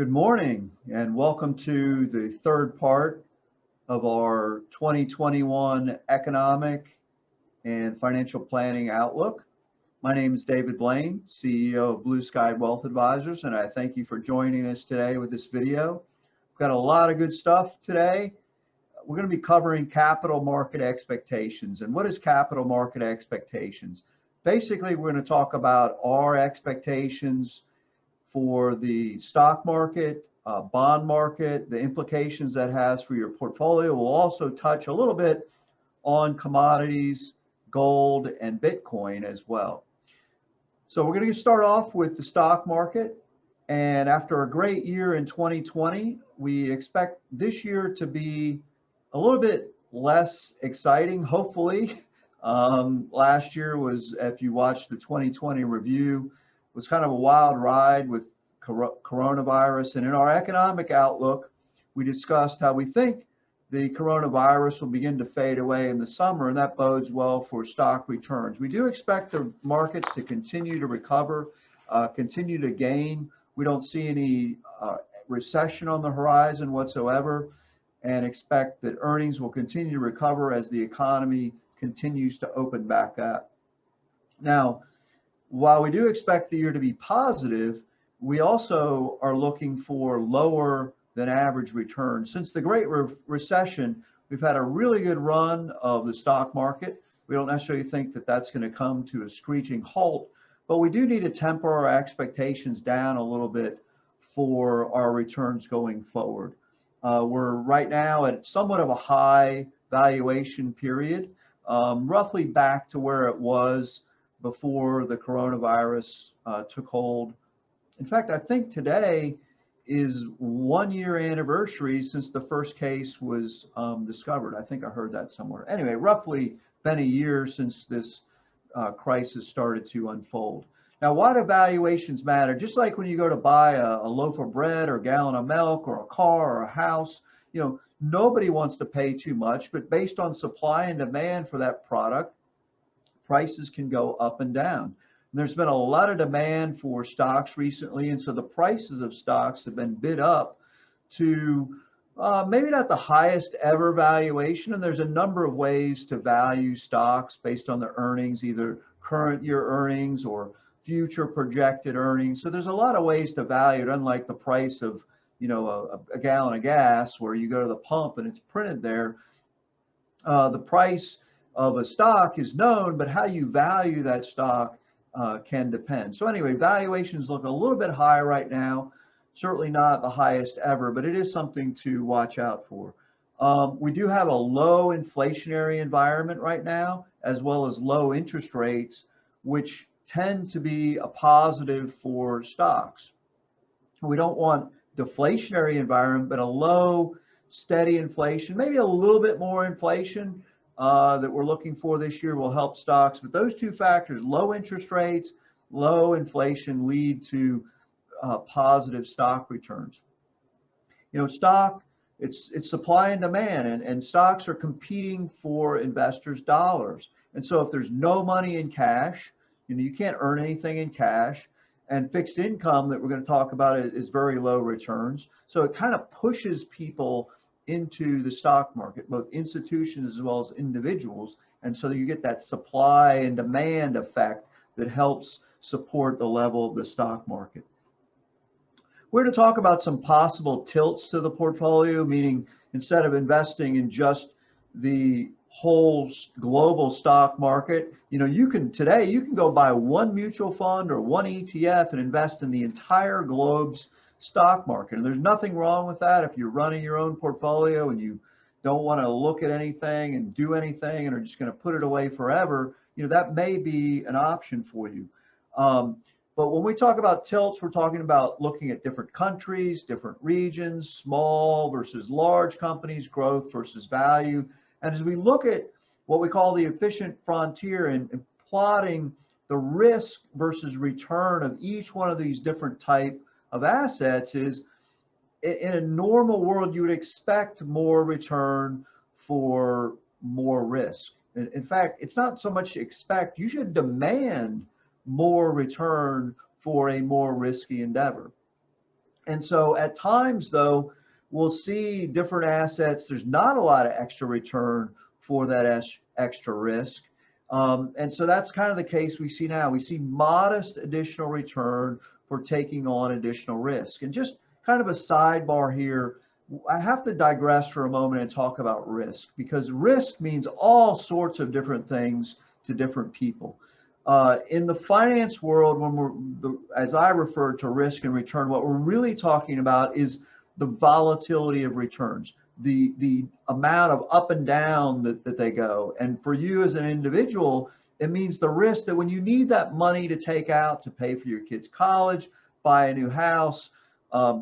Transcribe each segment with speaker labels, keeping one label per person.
Speaker 1: Good morning and welcome to the third part of our 2021 Economic and Financial Planning Outlook. My name is David Blain, CEO of Blue Sky Wealth Advisors, and I thank you for joining us today with this video. We've got a lot of good stuff today. We're going to be covering capital market expectations. And what is capital market expectations? Basically, we're going to talk about our expectations for the stock market, bond market, the implications that has for your portfolio. We'll also touch a little bit on commodities, gold, and Bitcoin as well. So we're going to start off with the stock market. And after a great year in 2020, we expect this year to be a little bit less exciting, hopefully. Last year was, if you watched the 2020 review, was kind of a wild ride with coronavirus. And in our economic outlook, we discussed how we think the coronavirus will begin to fade away in the summer, and that bodes well for stock returns. We do expect the markets to continue to recover, continue to gain. We don't see any recession on the horizon whatsoever, and expect that earnings will continue to recover as the economy continues to open back up. Now, while we do expect the year to be positive, we also are looking for lower than average returns. Since the Great Recession, we've had a really good run of the stock market. We don't necessarily think that that's going to come to a screeching halt, but we do need to temper our expectations down a little bit for our returns going forward. We're right now at somewhat of a high valuation period, roughly back to where it was before the coronavirus took hold. In fact, I think today is 1 year anniversary since the first case was discovered. I think I heard that somewhere. Anyway, roughly been a year since this crisis started to unfold. Now, why do valuations matter? Just like when you go to buy a loaf of bread or a gallon of milk or a car or a house, nobody wants to pay too much, but based on supply and demand for that product, prices can go up and down. And there's been a lot of demand for stocks recently, and so the prices of stocks have been bid up to maybe not the highest ever valuation. And there's a number of ways to value stocks based on the earnings, either current year earnings or future projected earnings. So there's a lot of ways to value it, unlike the price of a gallon of gas where you go to the pump and it's printed there. The price of a stock is known, but how you value that stock can depend. So anyway, valuations look a little bit high right now, certainly not the highest ever, but it is something to watch out for. We do have a low inflationary environment right now, as well as low interest rates, which tend to be a positive for stocks. We don't want deflationary environment, but a low, steady inflation, maybe a little bit more inflation that we're looking for this year will help stocks. But those two factors, low interest rates, low inflation, lead to positive stock returns. Stock, it's supply and demand, and stocks are competing for investors' dollars. And so if there's no money in cash, you can't earn anything in cash, and fixed income that we're going to talk about is very low returns. So it kind of pushes people into the stock market, both institutions as well as individuals. And so you get that supply and demand effect that helps support the level of the stock market. We're going to talk about some possible tilts to the portfolio, meaning instead of investing in just the whole global stock market, you can go buy one mutual fund or one ETF and invest in the entire globe's stock market. And there's nothing wrong with that. If you're running your own portfolio and you don't want to look at anything and do anything and are just going to put it away forever, that may be an option for you. But when we talk about tilts, we're talking about looking at different countries, different regions, small versus large companies, growth versus value. And as we look at what we call the efficient frontier and plotting the risk versus return of each one of these different type of assets, is in a normal world, you would expect more return for more risk. In fact, it's not so much expect, you should demand more return for a more risky endeavor. And so at times, though, we'll see different assets. There's not a lot of extra return for that extra risk. And so that's kind of the case we see now. We see modest additional return for taking on additional risk. And just kind of a sidebar here, I have to digress for a moment and talk about risk, because risk means all sorts of different things to different people. In the finance world, as I refer to risk and return, what we're really talking about is the volatility of returns, the amount of up and down that they go. And for you as an individual, it means the risk that when you need that money to take out to pay for your kids' college, buy a new house,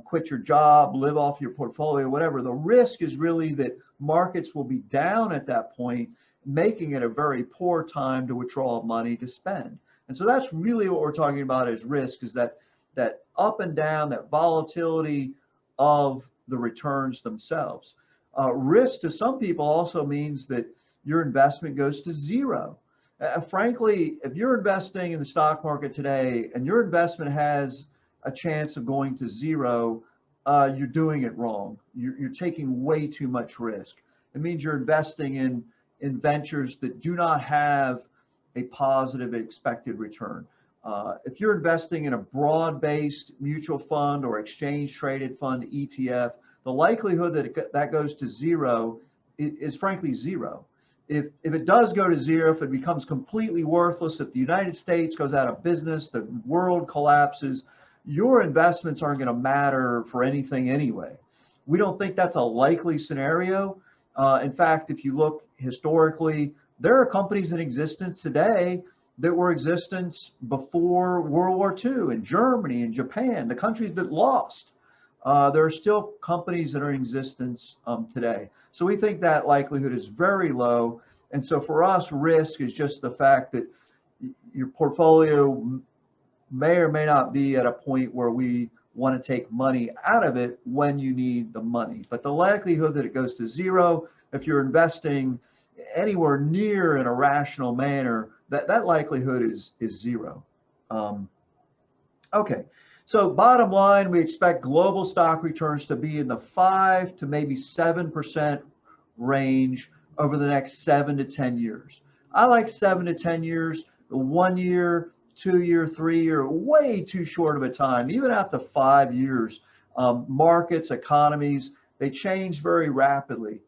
Speaker 1: quit your job, live off your portfolio, whatever, the risk is really that markets will be down at that point, making it a very poor time to withdraw money to spend. And so that's really what we're talking about as risk, is that up and down, that volatility of the returns themselves. Risk to some people also means that your investment goes to zero. Frankly, if you're investing in the stock market today and your investment has a chance of going to zero, you're doing it wrong. You're taking way too much risk. It means you're investing in ventures that do not have a positive expected return. If you're investing in a broad-based mutual fund or exchange-traded fund ETF, the likelihood that that goes to zero is frankly zero. If it does go to zero, if it becomes completely worthless, if the United States goes out of business, the world collapses, your investments aren't going to matter for anything anyway. We don't think that's a likely scenario. In fact, if you look historically, there are companies in existence today that were in existence before World War II in Germany and Japan, the countries that lost. There are still companies that are in existence today. So we think that likelihood is very low. And so for us, risk is just the fact that your portfolio may or may not be at a point where we want to take money out of it when you need the money. But the likelihood that it goes to zero, if you're investing anywhere near in a rational manner, that likelihood is zero. Okay, so bottom line, we expect global stock returns to be in the 5 to maybe 7% range over the next 7 to 10 years. I like 7 to 10 years. The 1 year, 2 year, 3 year, way too short of a time. Even out to 5 years, markets, economies, they change very rapidly.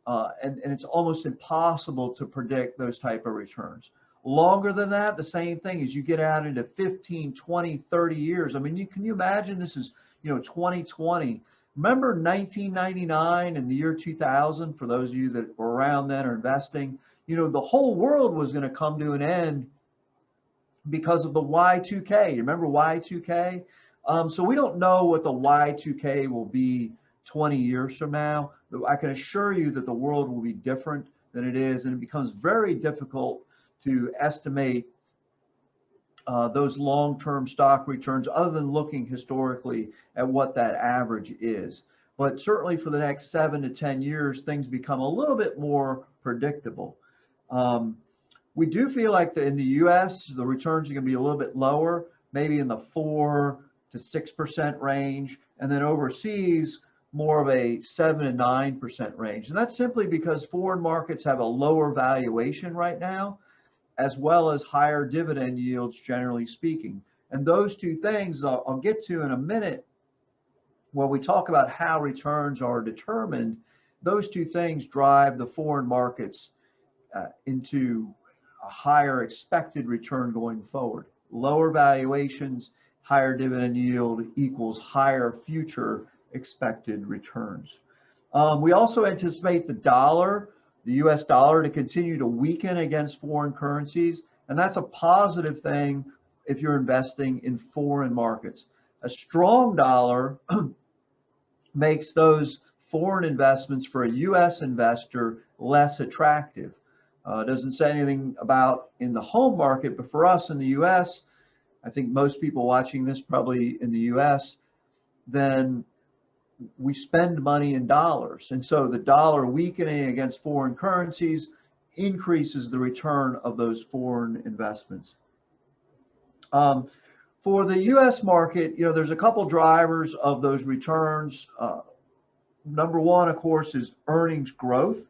Speaker 1: And it's almost impossible to predict those type of returns. Longer than that, the same thing. As you get out into 15, 20, 30 years. I mean, can you imagine this is, 2020. Remember 1999 and the year 2000, for those of you that were around then or investing, the whole world was going to come to an end because of the Y2K. You remember Y2K? So we don't know what the Y2K will be 20 years from now. I can assure you that the world will be different than it is, and it becomes very difficult to estimate those long-term stock returns other than looking historically at what that average is. But certainly for the next 7 to 10 years, things become a little bit more predictable. We do feel like in the US, the returns are going to be a little bit lower, maybe in the 4 to 6% range, and then overseas, more of a 7 to 9% range. And that's simply because foreign markets have a lower valuation right now, as well as higher dividend yields, generally speaking. And those two things I'll get to in a minute when we talk about how returns are determined. Those two things drive the foreign markets into a higher expected return going forward. Lower valuations, higher dividend yield equals higher future expected returns. We also anticipate the US dollar, to continue to weaken against foreign currencies, and that's a positive thing if you're investing in foreign markets. A strong dollar makes those foreign investments for a US investor less attractive. It doesn't say anything about in the home market, but for us in the US, I think most people watching this probably in the US, then we spend money in dollars. And so the dollar weakening against foreign currencies increases the return of those foreign investments. For the U.S. market, there's a couple drivers of those returns. Number one, of course, is earnings growth.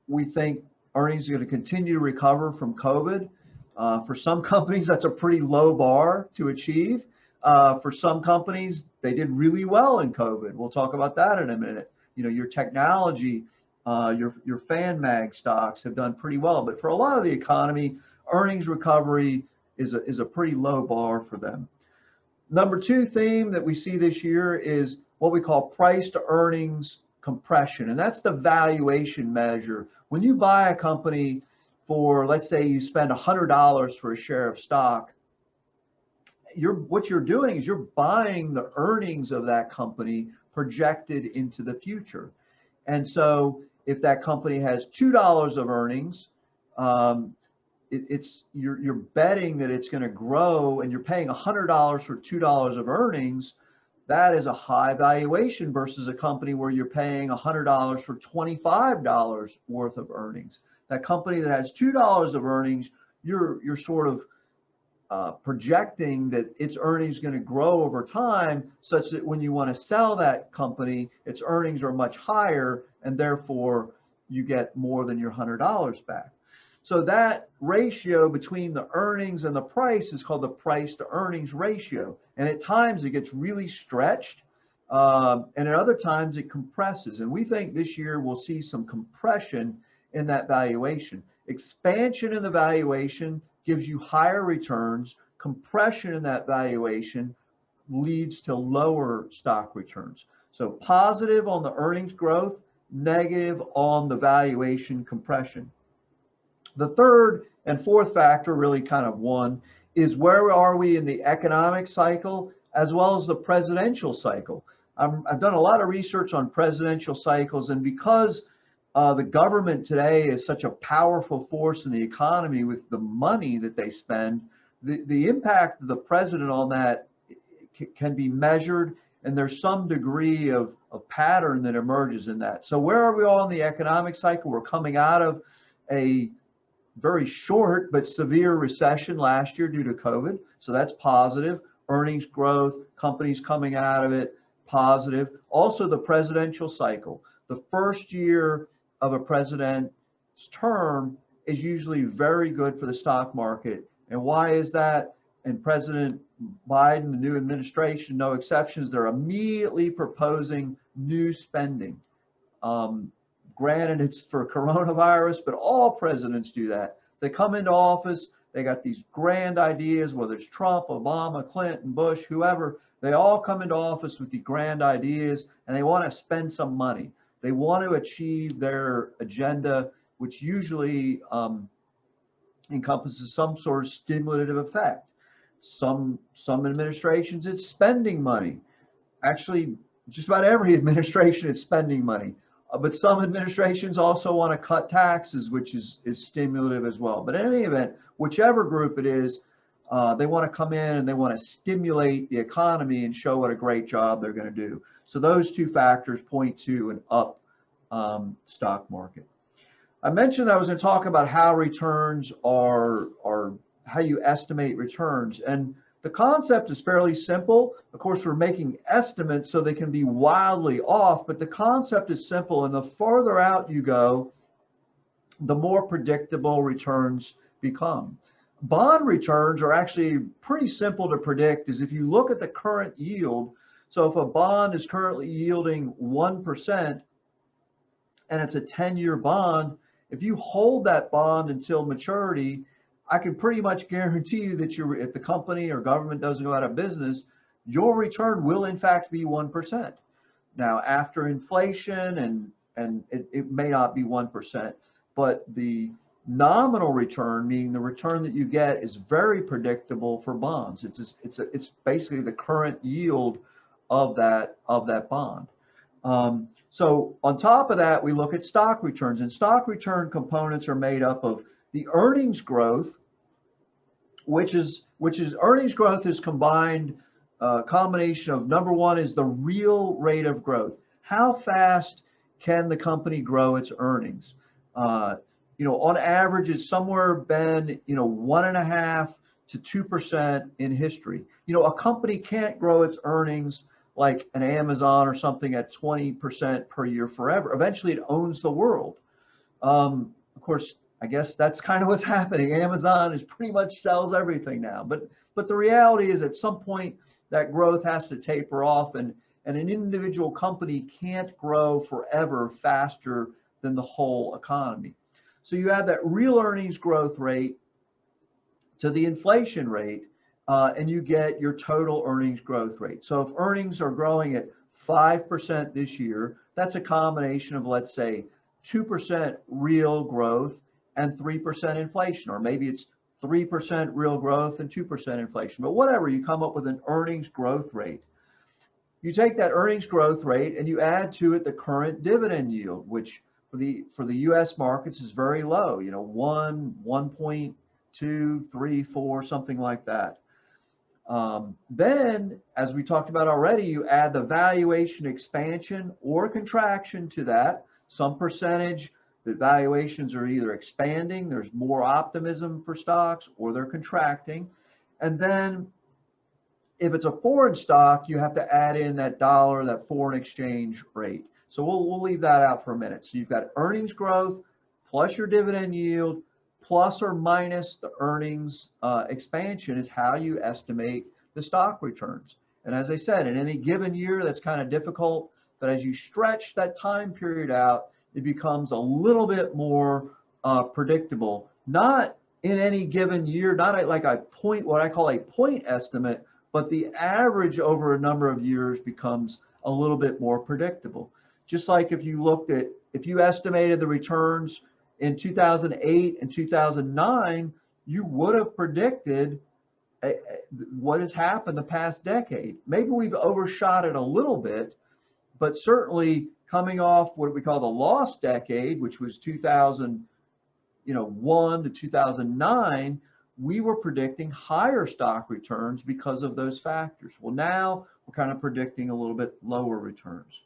Speaker 1: We think earnings are going to continue to recover from COVID. For some companies, that's a pretty low bar to achieve. For some companies, they did really well in COVID. We'll talk about that in a minute. Your technology, your fan mag stocks have done pretty well. But for a lot of the economy, earnings recovery is a pretty low bar for them. Number two theme that we see this year is what we call price to earnings compression. And that's the valuation measure. When you buy a company for, let's say you spend $100 for a share of stock, what you're doing is you're buying the earnings of that company projected into the future. And so if that company has $2 of earnings, you're betting that it's going to grow, and you're paying $100 for $2 of earnings. That is a high valuation versus a company where you're paying $100 for $25 worth of earnings. That company that has $2 of earnings, you're sort of projecting that its earnings going to grow over time, such that when you want to sell that company, its earnings are much higher, and therefore you get more than your $100 back. So that ratio between the earnings and the price is called the price to earnings ratio. And at times it gets really stretched, and at other times it compresses. And we think this year we'll see some compression in that valuation. Expansion in the valuation gives you higher returns. Compression in that valuation leads to lower stock returns. So positive on the earnings growth, negative on the valuation compression. The third and fourth factor, really kind of one, is where are we in the economic cycle as well as the presidential cycle. I've done a lot of research on presidential cycles, and because the government today is such a powerful force in the economy with the money that they spend, the impact of the president on that can be measured, and there's some degree of pattern that emerges in that. So where are we all in the economic cycle? We're coming out of a very short but severe recession last year due to COVID. So that's positive. Earnings growth, companies coming out of it, positive. Also the presidential cycle. The first year of a president's term is usually very good for the stock market. And why is that? And President Biden, the new administration, no exceptions, they're immediately proposing new spending. Granted, it's for coronavirus, but all presidents do that. They come into office, they got these grand ideas, whether it's Trump, Obama, Clinton, Bush, whoever, they all come into office with the grand ideas, and they want to spend some money. They want to achieve their agenda, which usually encompasses some sort of stimulative effect. Some administrations, it's spending money. Actually, just about every administration is spending money. But some administrations also want to cut taxes, which is stimulative as well. But in any event, whichever group it is, they want to come in and they want to stimulate the economy and show what a great job they're going to do. So those two factors point to an up stock market. I mentioned I was going to talk about how returns are how you estimate returns. And the concept is fairly simple. Of course, we're making estimates so they can be wildly off, but the concept is simple. And the farther out you go, the more predictable returns become. Bond returns are actually pretty simple to predict. Is if you look at the current yield, so if a bond is currently yielding 1% and it's a 10-year bond, if you hold that bond until maturity, I can pretty much guarantee you that if the company or government doesn't go out of business, your return will in fact be 1%. Now, after inflation, and it may not be 1%, but the nominal return, meaning the return that you get, is very predictable for bonds. It's basically the current yield of that bond. So on top of that, we look at stock returns, and stock return components are made up of the earnings growth, which is earnings growth is combined, combination of, number one is the real rate of growth. How fast can the company grow its earnings? On average, it's somewhere been, 1.5 to 2% in history. You know, a company can't grow its earnings like an Amazon or something at 20% per year forever. Eventually it owns the world. Of course, I guess that's kind of what's happening. Amazon is pretty much sells everything now. But the reality is at some point that growth has to taper off, and an individual company can't grow forever faster than the whole economy. So you add that real earnings growth rate to the inflation rate, and you get your total earnings growth rate. So if earnings are growing at 5% this year, that's a combination of, let's say, 2% real growth and 3% inflation, or maybe it's 3% real growth and 2% inflation. But whatever, you come up with an earnings growth rate. You take that earnings growth rate and you add to it the current dividend yield, which for the US markets is very low, 1.2, 3, 4, something like that. Then, as we talked about already, you add the valuation expansion or contraction to that, some percentage that valuations are either expanding, there's more optimism for stocks, or they're contracting. And then if it's a foreign stock, you have to add in that dollar, that foreign exchange rate. So we'll leave that out for a minute. So you've got earnings growth plus your dividend yield plus or minus the earnings expansion is how you estimate the stock returns. And as I said, in any given year, that's kind of difficult. But as you stretch that time period out, it becomes a little bit more predictable. Not in any given year, not like what I call a point estimate, but the average over a number of years becomes a little bit more predictable. Just like if you estimated the returns in 2008 and 2009, you would have predicted what has happened the past decade. Maybe we've overshot it a little bit, but certainly coming off what we call the lost decade, which was 2001 to 2009, we were predicting higher stock returns because of those factors. Well, now we're kind of predicting a little bit lower returns.